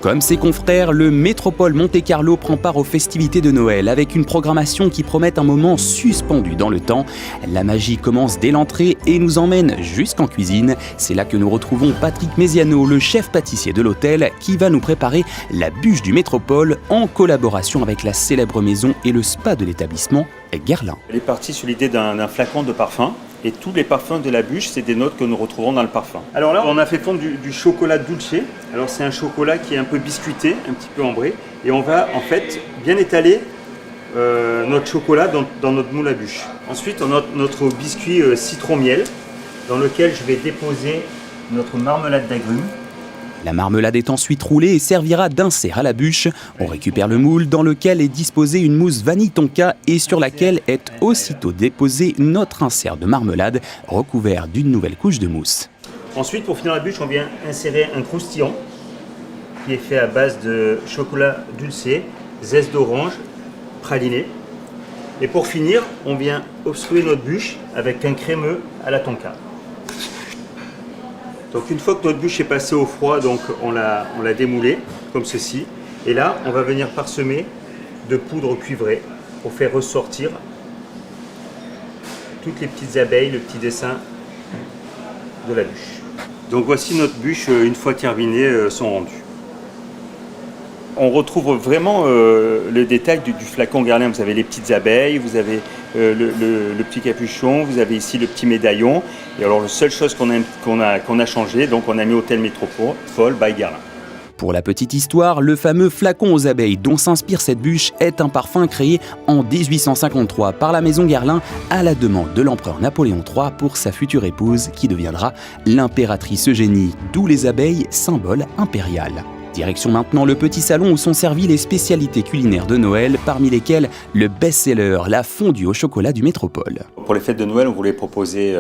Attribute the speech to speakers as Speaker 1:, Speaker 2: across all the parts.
Speaker 1: Comme ses confrères, le Métropole Monte-Carlo prend part aux festivités de Noël avec une programmation qui promet un moment suspendu dans le temps. La magie commence dès l'entrée et nous emmène jusqu'en cuisine. C'est là que nous retrouvons Patrick Mesiano, le chef pâtissier de l'hôtel, qui va nous préparer la bûche du Métropole en collaboration avec la célèbre maison et le spa de l'établissement, Guerlain.
Speaker 2: Elle est partie sur l'idée d'un flacon de parfum. Et tous les parfums de la bûche, c'est des notes que nous retrouvons dans le parfum. Alors là, on a fait fondre du chocolat dulce. Alors c'est un chocolat qui est un peu biscuité, un petit peu ambré. Et on va en fait bien étaler notre chocolat dans notre moule à bûche. Ensuite, on a notre biscuit citron-miel, dans lequel je vais déposer notre marmelade d'agrumes.
Speaker 1: La marmelade est ensuite roulée et servira d'insert à la bûche. On récupère le moule dans lequel est disposée une mousse vanille tonka et sur laquelle est aussitôt déposé notre insert de marmelade recouvert d'une nouvelle couche de mousse.
Speaker 2: Ensuite, pour finir la bûche, on vient insérer un croustillant qui est fait à base de chocolat dulce, zeste d'orange, praliné. Et pour finir, on vient obstruer notre bûche avec un crémeux à la tonka. Donc une fois que notre bûche est passée au froid, donc on l'a démoulée comme ceci. Et là, on va venir parsemer de poudre cuivrée pour faire ressortir toutes les petites abeilles, le petit dessin de la bûche. Donc voici notre bûche, une fois terminée, son rendu. On retrouve vraiment le détail du flacon Guerlain. Vous avez les petites abeilles, vous avez le petit capuchon, vous avez ici le petit médaillon. Et alors la seule chose qu'on a changé, donc on a mis Hôtel Métropole by Guerlain.
Speaker 1: Pour la petite histoire, le fameux flacon aux abeilles dont s'inspire cette bûche est un parfum créé en 1853 par la maison Guerlain à la demande de l'empereur Napoléon III pour sa future épouse qui deviendra l'impératrice Eugénie, d'où les abeilles, symbole impérial. Direction maintenant le petit salon où sont servies les spécialités culinaires de Noël, parmi lesquelles le best-seller, la fondue au chocolat du Métropole.
Speaker 2: Pour les fêtes de Noël, on voulait proposer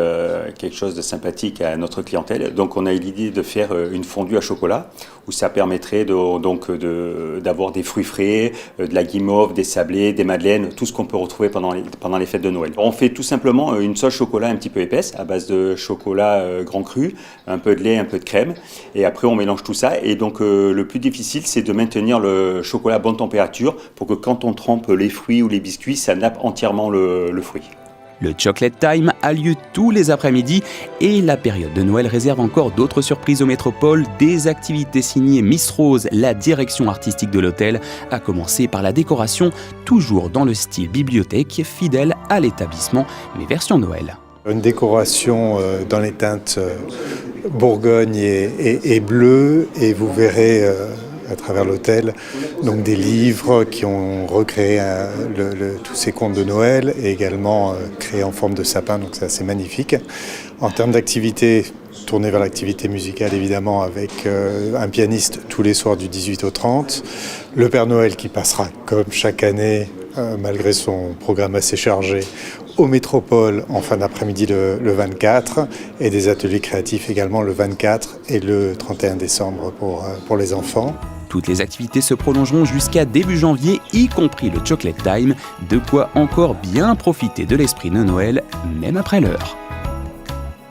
Speaker 2: quelque chose de sympathique à notre clientèle. Donc on a eu l'idée de faire une fondue à chocolat, où ça permettrait d'avoir des fruits frais, de la guimauve, des sablés, des madeleines, tout ce qu'on peut retrouver pendant les fêtes de Noël. On fait tout simplement une sauce chocolat un petit peu épaisse, à base de chocolat grand cru, un peu de lait, un peu de crème, et après on mélange tout ça. Et donc le plus difficile, c'est de maintenir le chocolat à bonne température pour que quand on trempe les fruits ou les biscuits, ça nappe entièrement le fruit.
Speaker 1: Le Chocolate Time a lieu tous les après-midi et la période de Noël réserve encore d'autres surprises au Métropole, des activités signées Miss Rose, la direction artistique de l'hôtel, à commencer par la décoration, toujours dans le style bibliothèque, fidèle à l'établissement, mais version Noël.
Speaker 3: Une décoration dans les teintes Bourgogne et bleu, et vous verrez à travers l'hôtel donc des livres qui ont recréé tous ces contes de Noël et également créés en forme de sapin, donc c'est assez magnifique. En termes d'activité, tourné vers l'activité musicale évidemment, avec un pianiste tous les soirs du 18 au 30, le Père Noël qui passera comme chaque année, malgré son programme assez chargé, au Métropole en fin d'après-midi le 24, et des ateliers créatifs également le 24 et le 31 décembre pour les enfants.
Speaker 1: Toutes les activités se prolongeront jusqu'à début janvier, y compris le Chocolate Time, de quoi encore bien profiter de l'esprit de Noël, même après l'heure.